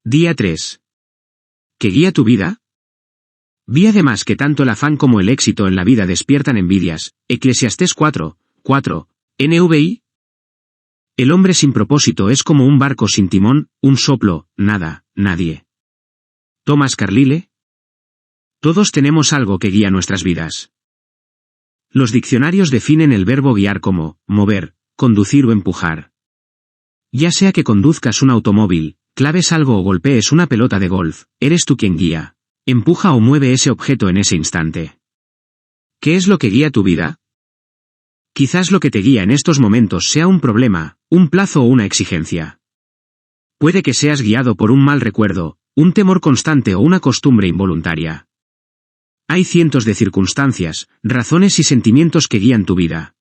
Día 3. ¿Qué guía tu vida? Vi además que tanto el afán como el éxito en la vida despiertan envidias. Eclesiastés 4:4. NVI. El hombre sin propósito es como un barco sin timón, un soplo, nada, nadie. Thomas Carlyle. Todos tenemos algo que guía nuestras vidas. Los diccionarios definen el verbo guiar como mover, conducir o empujar. Ya sea que conduzcas un automóvil, claves algo o golpees una pelota de golf, eres tú quien guía, empuja o mueve ese objeto en ese instante. ¿Qué es lo que guía tu vida? Quizás lo que te guía en estos momentos sea un problema, un plazo o una exigencia. Puede que seas guiado por un mal recuerdo, un temor constante o una costumbre involuntaria. Hay cientos de circunstancias, razones y sentimientos que guían tu vida.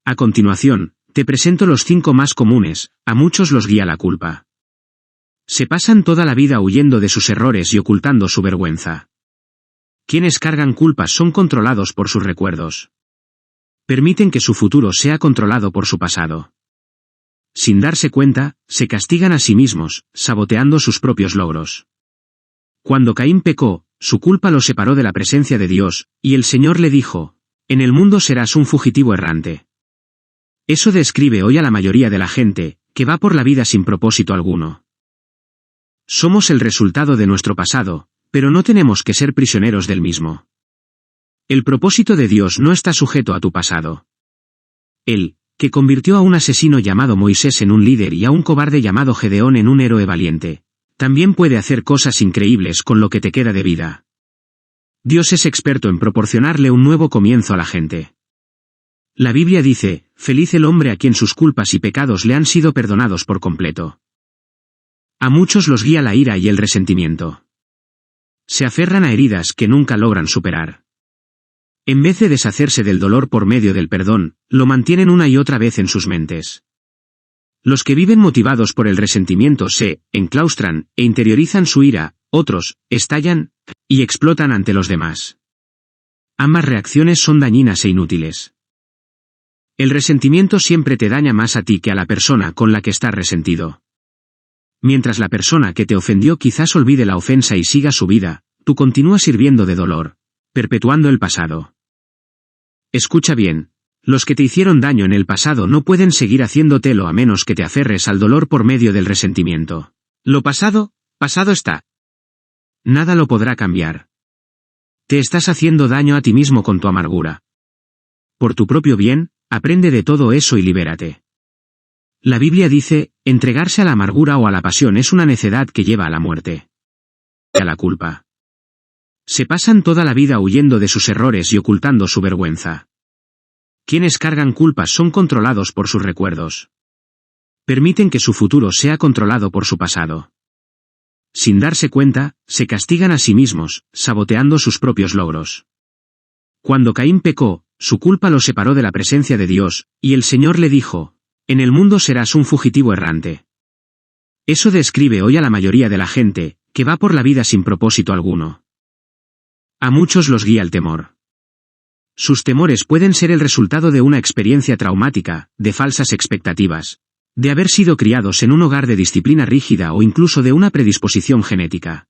A continuación, te presento los 5 más comunes. A muchos los guía la culpa. Se pasan toda la vida huyendo de sus errores y ocultando su vergüenza. Quienes cargan culpas son controlados por sus recuerdos. Permiten que su futuro sea controlado por su pasado. Sin darse cuenta, se castigan a sí mismos, saboteando sus propios logros. Cuando Caín pecó, su culpa lo separó de la presencia de Dios, y el Señor le dijo: en el mundo serás un fugitivo errante. Eso describe hoy a la mayoría de la gente, que va por la vida sin propósito alguno. Somos el resultado de nuestro pasado, pero no tenemos que ser prisioneros del mismo. El propósito de Dios no está sujeto a tu pasado. Él, que convirtió a un asesino llamado Moisés en un líder y a un cobarde llamado Gedeón en un héroe valiente, también puede hacer cosas increíbles con lo que te queda de vida. Dios es experto en proporcionarle un nuevo comienzo a la gente. La Biblia dice: feliz el hombre a quien sus culpas y pecados le han sido perdonados por completo. A muchos los guía la ira y el resentimiento. Se aferran a heridas que nunca logran superar. En vez de deshacerse del dolor por medio del perdón, lo mantienen una y otra vez en sus mentes. Los que viven motivados por el resentimiento se enclaustran e interiorizan su ira, otros estallan y explotan ante los demás. Ambas reacciones son dañinas e inútiles. El resentimiento siempre te daña más a ti que a la persona con la que estás resentido. Mientras la persona que te ofendió quizás olvide la ofensa y siga su vida, tú continúas sirviendo de dolor, perpetuando el pasado. Escucha bien, los que te hicieron daño en el pasado no pueden seguir haciéndotelo a menos que te aferres al dolor por medio del resentimiento. Lo pasado, pasado está. Nada lo podrá cambiar. Te estás haciendo daño a ti mismo con tu amargura. Por tu propio bien, aprende de todo eso y libérate. La Biblia dice: entregarse a la amargura o a la pasión es una necedad que lleva a la muerte. A la culpa. Se pasan toda la vida huyendo de sus errores y ocultando su vergüenza. Quienes cargan culpas son controlados por sus recuerdos. Permiten que su futuro sea controlado por su pasado. Sin darse cuenta, se castigan a sí mismos, saboteando sus propios logros. Cuando Caín pecó, su culpa lo separó de la presencia de Dios, y el Señor le dijo: en el mundo serás un fugitivo errante. Eso describe hoy a la mayoría de la gente, que va por la vida sin propósito alguno. A muchos los guía el temor. Sus temores pueden ser el resultado de una experiencia traumática, de falsas expectativas, de haber sido criados en un hogar de disciplina rígida o incluso de una predisposición genética.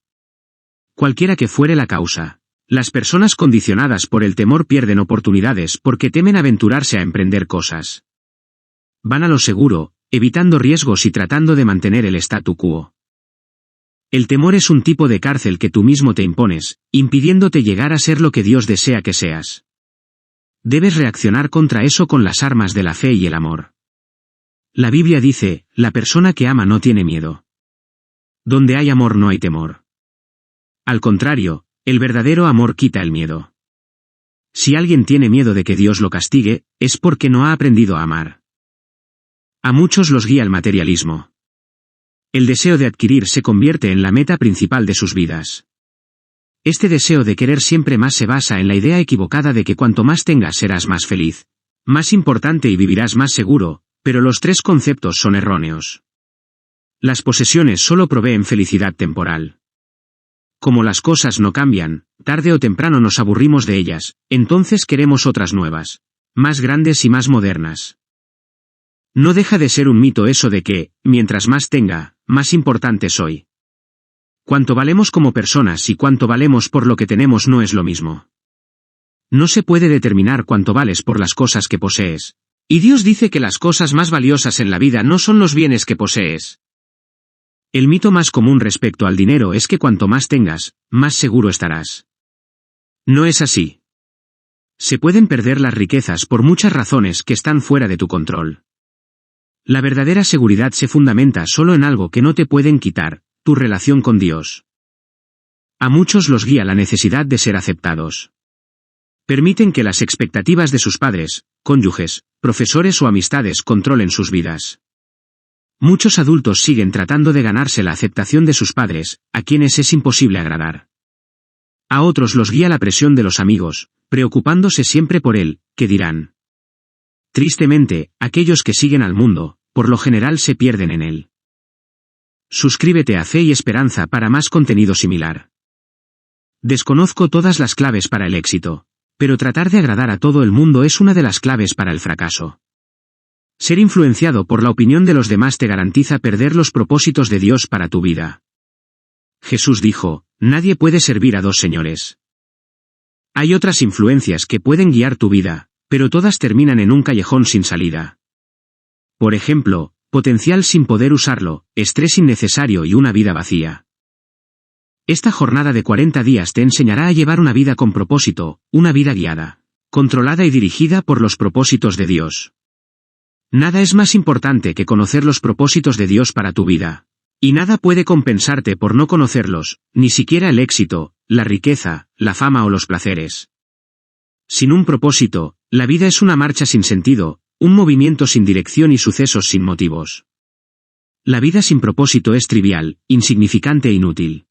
Cualquiera que fuere la causa, las personas condicionadas por el temor pierden oportunidades porque temen aventurarse a emprender cosas. Van a lo seguro, evitando riesgos y tratando de mantener el statu quo. El temor es un tipo de cárcel que tú mismo te impones, impidiéndote llegar a ser lo que Dios desea que seas. Debes reaccionar contra eso con las armas de la fe y el amor. La Biblia dice: la persona que ama no tiene miedo. Donde hay amor no hay temor. Al contrario, el verdadero amor quita el miedo. Si alguien tiene miedo de que Dios lo castigue, es porque no ha aprendido a amar. A muchos los guía el materialismo. El deseo de adquirir se convierte en la meta principal de sus vidas. Este deseo de querer siempre más se basa en la idea equivocada de que cuanto más tengas serás más feliz, más importante y vivirás más seguro, pero los 3 conceptos son erróneos. Las posesiones solo proveen felicidad temporal. Como las cosas no cambian, tarde o temprano nos aburrimos de ellas, entonces queremos otras nuevas, más grandes y más modernas. No deja de ser un mito eso de que, mientras más tenga, más importante soy. Cuánto valemos como personas y cuánto valemos por lo que tenemos no es lo mismo. No se puede determinar cuánto vales por las cosas que posees. Y Dios dice que las cosas más valiosas en la vida no son los bienes que posees. El mito más común respecto al dinero es que cuanto más tengas, más seguro estarás. No es así. Se pueden perder las riquezas por muchas razones que están fuera de tu control. La verdadera seguridad se fundamenta solo en algo que no te pueden quitar, tu relación con Dios. A muchos los guía la necesidad de ser aceptados. Permiten que las expectativas de sus padres, cónyuges, profesores o amistades controlen sus vidas. Muchos adultos siguen tratando de ganarse la aceptación de sus padres, a quienes es imposible agradar. A otros los guía la presión de los amigos, preocupándose siempre por él, ¿qué dirán? Tristemente, aquellos que siguen al mundo, por lo general se pierden en él. Suscríbete a Fe y Esperanza para más contenido similar. Desconozco todas las claves para el éxito, pero tratar de agradar a todo el mundo es una de las claves para el fracaso. Ser influenciado por la opinión de los demás te garantiza perder los propósitos de Dios para tu vida. Jesús dijo, nadie puede servir a dos señores. Hay otras influencias que pueden guiar tu vida, pero todas terminan en un callejón sin salida. Por ejemplo, potencial sin poder usarlo, estrés innecesario y una vida vacía. Esta jornada de 40 días te enseñará a llevar una vida con propósito, una vida guiada, controlada y dirigida por los propósitos de Dios. Nada es más importante que conocer los propósitos de Dios para tu vida. Y nada puede compensarte por no conocerlos, ni siquiera el éxito, la riqueza, la fama o los placeres. Sin un propósito, la vida es una marcha sin sentido, un movimiento sin dirección y sucesos sin motivos. La vida sin propósito es trivial, insignificante e inútil.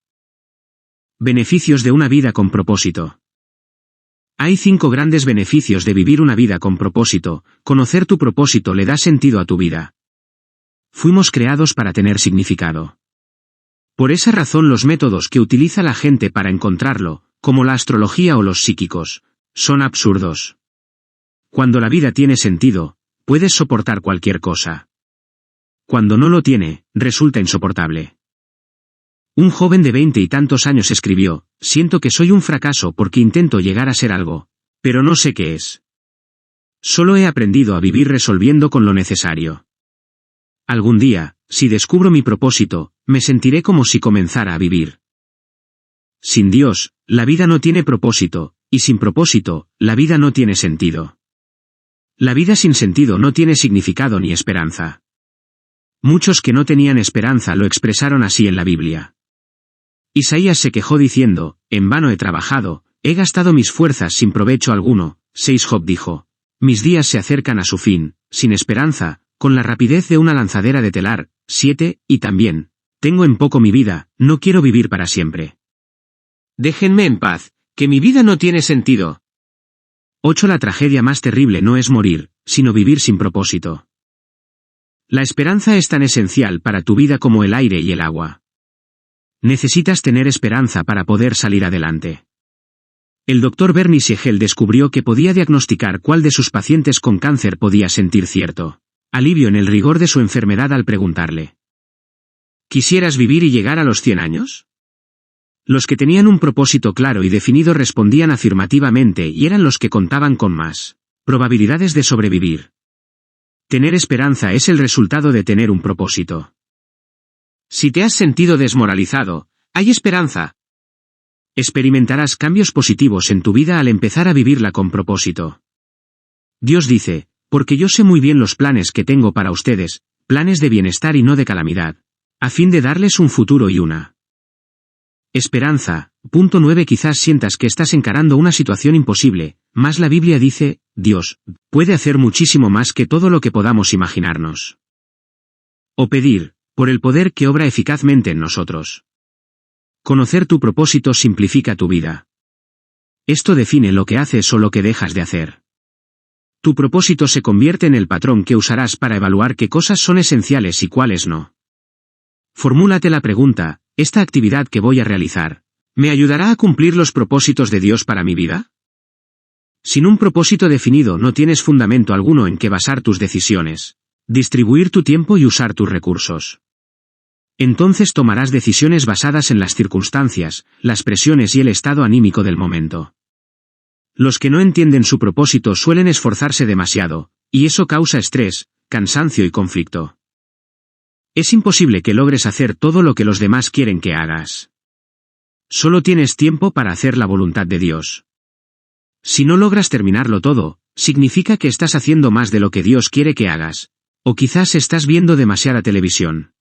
Beneficios de una vida con propósito. Hay 5 grandes beneficios de vivir una vida con propósito. Conocer tu propósito le da sentido a tu vida. Fuimos creados para tener significado. Por esa razón los métodos que utiliza la gente para encontrarlo, como la astrología o los psíquicos, son absurdos. Cuando la vida tiene sentido, puedes soportar cualquier cosa. Cuando no lo tiene, resulta insoportable. Un joven de 20 y tantos años escribió, siento que soy un fracaso porque intento llegar a ser algo, pero no sé qué es. Solo he aprendido a vivir resolviendo con lo necesario. Algún día, si descubro mi propósito, me sentiré como si comenzara a vivir. Sin Dios, la vida no tiene propósito, y sin propósito, la vida no tiene sentido. La vida sin sentido no tiene significado ni esperanza. Muchos que no tenían esperanza lo expresaron así en la Biblia. Isaías se quejó diciendo, en vano he trabajado, he gastado mis fuerzas sin provecho alguno. 6 Job dijo, mis días se acercan a su fin, sin esperanza, con la rapidez de una lanzadera de telar. 7, y también, tengo en poco mi vida, no quiero vivir para siempre. Déjenme en paz, que mi vida no tiene sentido. 8 La tragedia más terrible no es morir, sino vivir sin propósito. La esperanza es tan esencial para tu vida como el aire y el agua. Necesitas tener esperanza para poder salir adelante. El Dr. Bernie Siegel descubrió que podía diagnosticar cuál de sus pacientes con cáncer podía sentir cierto alivio en el rigor de su enfermedad al preguntarle: ¿quisieras vivir y llegar a los 100 años? Los que tenían un propósito claro y definido respondían afirmativamente y eran los que contaban con más probabilidades de sobrevivir. Tener esperanza es el resultado de tener un propósito. Si te has sentido desmoralizado, hay esperanza. Experimentarás cambios positivos en tu vida al empezar a vivirla con propósito. Dios dice, porque yo sé muy bien los planes que tengo para ustedes, planes de bienestar y no de calamidad, a fin de darles un futuro y una esperanza. Punto 9 Quizás sientas que estás encarando una situación imposible, mas la Biblia dice, Dios puede hacer muchísimo más que todo lo que podamos imaginarnos o pedir, por el poder que obra eficazmente en nosotros. Conocer tu propósito simplifica tu vida. Esto define lo que haces o lo que dejas de hacer. Tu propósito se convierte en el patrón que usarás para evaluar qué cosas son esenciales y cuáles no. Formúlate la pregunta, ¿esta actividad que voy a realizar, me ayudará a cumplir los propósitos de Dios para mi vida? Sin un propósito definido no tienes fundamento alguno en que basar tus decisiones, distribuir tu tiempo y usar tus recursos. Entonces tomarás decisiones basadas en las circunstancias, las presiones y el estado anímico del momento. Los que no entienden su propósito suelen esforzarse demasiado, y eso causa estrés, cansancio y conflicto. Es imposible que logres hacer todo lo que los demás quieren que hagas. Solo tienes tiempo para hacer la voluntad de Dios. Si no logras terminarlo todo, significa que estás haciendo más de lo que Dios quiere que hagas, o quizás estás viendo demasiada televisión.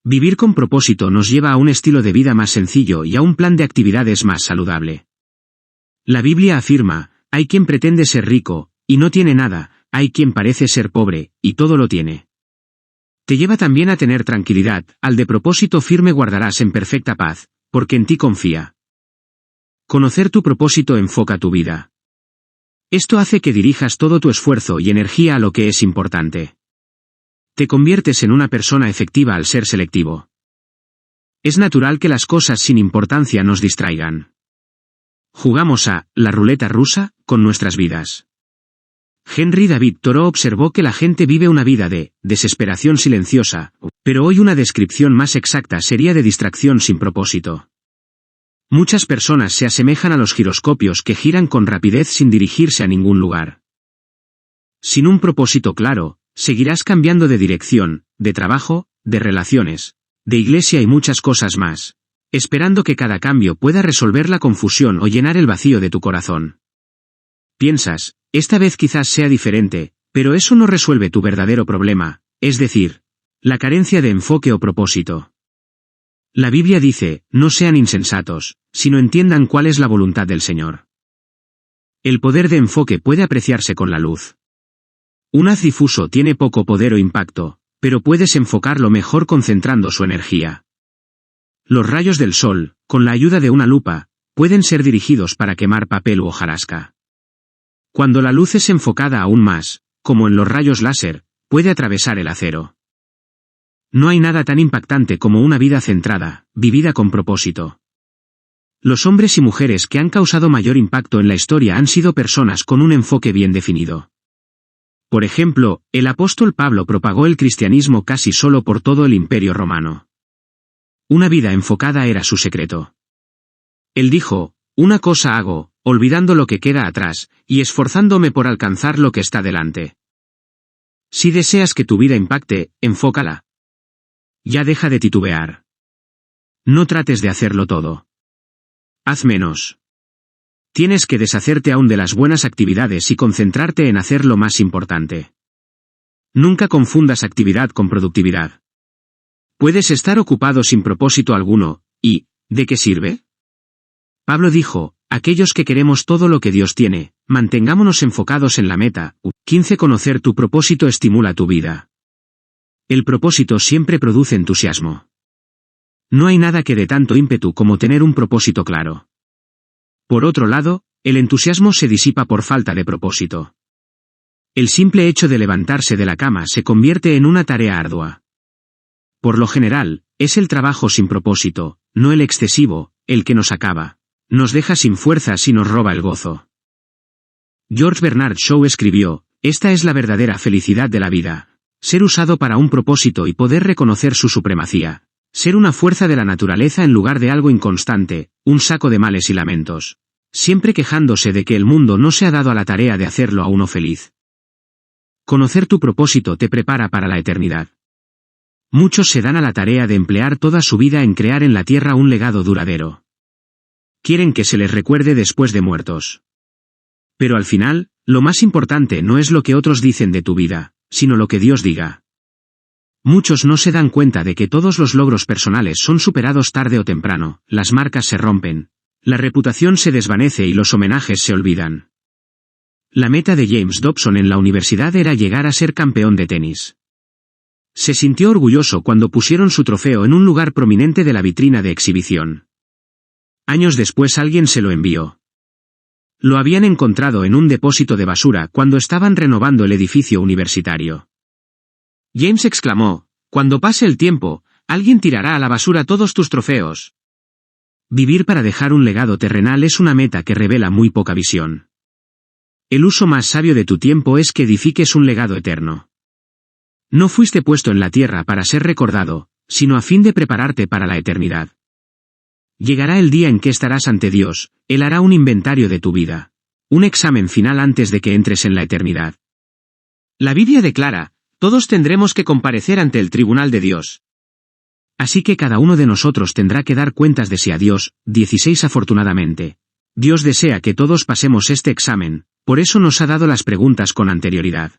Vivir con propósito nos lleva a un estilo de vida más sencillo y a un plan de actividades más saludable. La Biblia afirma, hay quien pretende ser rico, y no tiene nada, hay quien parece ser pobre, y todo lo tiene. Te lleva también a tener tranquilidad, al de propósito firme guardarás en perfecta paz, porque en ti confía. Conocer tu propósito enfoca tu vida. Esto hace que dirijas todo tu esfuerzo y energía a lo que es importante. Te conviertes en una persona efectiva al ser selectivo. Es natural que las cosas sin importancia nos distraigan. Jugamos a la ruleta rusa con nuestras vidas. Henry David Thoreau observó que la gente vive una vida de desesperación silenciosa, pero hoy una descripción más exacta sería de distracción sin propósito. Muchas personas se asemejan a los giroscopios que giran con rapidez sin dirigirse a ningún lugar. Sin un propósito claro, seguirás cambiando de dirección, de trabajo, de relaciones, de iglesia y muchas cosas más, esperando que cada cambio pueda resolver la confusión o llenar el vacío de tu corazón. Piensas, esta vez quizás sea diferente, pero eso no resuelve tu verdadero problema, es decir, la carencia de enfoque o propósito. La Biblia dice, no sean insensatos, sino entiendan cuál es la voluntad del Señor. El poder de enfoque puede apreciarse con la luz. Un haz difuso tiene poco poder o impacto, pero puedes enfocarlo mejor concentrando su energía. Los rayos del sol, con la ayuda de una lupa, pueden ser dirigidos para quemar papel u hojarasca. Cuando la luz es enfocada aún más, como en los rayos láser, puede atravesar el acero. No hay nada tan impactante como una vida centrada, vivida con propósito. Los hombres y mujeres que han causado mayor impacto en la historia han sido personas con un enfoque bien definido. Por ejemplo, el apóstol Pablo propagó el cristianismo casi solo por todo el Imperio Romano. Una vida enfocada era su secreto. Él dijo, una cosa hago, olvidando lo que queda atrás, y esforzándome por alcanzar lo que está delante. Si deseas que tu vida impacte, enfócala. Ya deja de titubear. No trates de hacerlo todo. Haz menos. Tienes que deshacerte aún de las buenas actividades y concentrarte en hacer lo más importante. Nunca confundas actividad con productividad. Puedes estar ocupado sin propósito alguno, y, ¿de qué sirve? Pablo dijo, aquellos que queremos todo lo que Dios tiene, mantengámonos enfocados en la meta. 15. Conocer tu propósito estimula tu vida. El propósito siempre produce entusiasmo. No hay nada que dé tanto ímpetu como tener un propósito claro. Por otro lado, el entusiasmo se disipa por falta de propósito. El simple hecho de levantarse de la cama se convierte en una tarea ardua. Por lo general, es el trabajo sin propósito, no el excesivo, el que nos acaba. Nos deja sin fuerzas y nos roba el gozo. George Bernard Shaw escribió, esta es la verdadera felicidad de la vida. Ser usado para un propósito y poder reconocer su supremacía. Ser una fuerza de la naturaleza en lugar de algo inconstante, un saco de males y lamentos. Siempre quejándose de que el mundo no se ha dado a la tarea de hacerlo a uno feliz. Conocer tu propósito te prepara para la eternidad. Muchos se dan a la tarea de emplear toda su vida en crear en la tierra un legado duradero. Quieren que se les recuerde después de muertos. Pero al final, lo más importante no es lo que otros dicen de tu vida, sino lo que Dios diga. Muchos no se dan cuenta de que todos los logros personales son superados tarde o temprano, las marcas se rompen, la reputación se desvanece y los homenajes se olvidan. La meta de James Dobson en la universidad era llegar a ser campeón de tenis. Se sintió orgulloso cuando pusieron su trofeo en un lugar prominente de la vitrina de exhibición. Años después alguien se lo envió. Lo habían encontrado en un depósito de basura cuando estaban renovando el edificio universitario. James exclamó, cuando pase el tiempo, alguien tirará a la basura todos tus trofeos. Vivir para dejar un legado terrenal es una meta que revela muy poca visión. El uso más sabio de tu tiempo es que edifiques un legado eterno. No fuiste puesto en la tierra para ser recordado, sino a fin de prepararte para la eternidad. Llegará el día en que estarás ante Dios, Él hará un inventario de tu vida. Un examen final antes de que entres en la eternidad. La Biblia declara, todos tendremos que comparecer ante el tribunal de Dios. Así que cada uno de nosotros tendrá que dar cuentas de sí a Dios. 16 Afortunadamente, Dios desea que todos pasemos este examen, por eso nos ha dado las preguntas con anterioridad.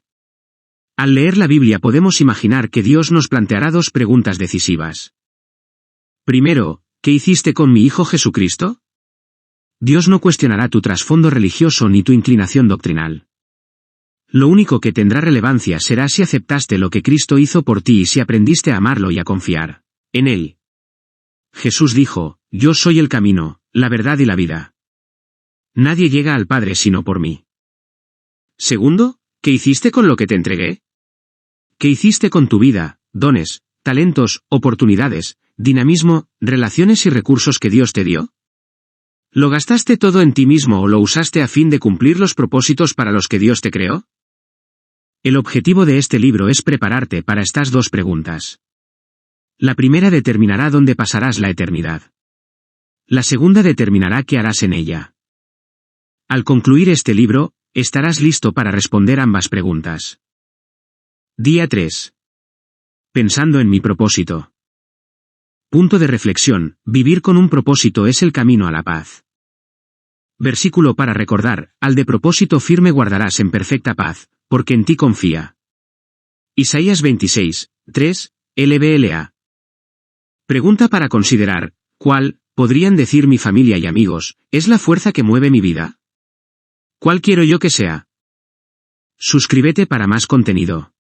Al leer la Biblia podemos imaginar que Dios nos planteará dos preguntas decisivas. Primero, ¿qué hiciste con mi Hijo Jesucristo? Dios no cuestionará tu trasfondo religioso ni tu inclinación doctrinal. Lo único que tendrá relevancia será si aceptaste lo que Cristo hizo por ti y si aprendiste a amarlo y a confiar en Él. Jesús dijo, yo soy el camino, la verdad y la vida. Nadie llega al Padre sino por mí. Segundo, ¿qué hiciste con lo que te entregué? ¿Qué hiciste con tu vida, dones, talentos, oportunidades, dinamismo, relaciones y recursos que Dios te dio? ¿Lo gastaste todo en ti mismo o lo usaste a fin de cumplir los propósitos para los que Dios te creó? El objetivo de este libro es prepararte para estas dos preguntas. La primera determinará dónde pasarás la eternidad. La segunda determinará qué harás en ella. Al concluir este libro, estarás listo para responder ambas preguntas. Día 3. Pensando en mi propósito. Punto de reflexión, vivir con un propósito es el camino a la paz. Versículo para recordar, al de propósito firme guardarás en perfecta paz, porque en ti confía. Isaías 26, 3, LBLA. Pregunta para considerar, ¿cuál, podrían decir mi familia y amigos, es la fuerza que mueve mi vida? ¿Cuál quiero yo que sea? Suscríbete para más contenido.